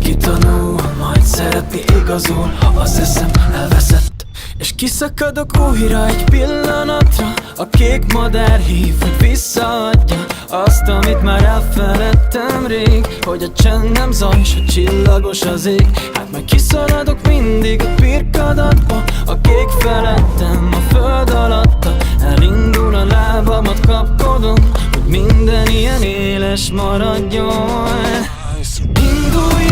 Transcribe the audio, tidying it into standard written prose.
Kitanul, majd szeretni igazul, ha az eszem elveszett. És kiszakadok újra egy pillanatra, a kék madár hív, hogy visszaadja azt, amit már elfeledtem rég. Hogy a csend nem zaj, s a csillagos az ég. Hát majd kiszaladok mindig a pirkadatba, a kék felettem, a föld alatta. Elindul a lábamat kapkodom, hogy minden ilyen éles maradjon. Indulj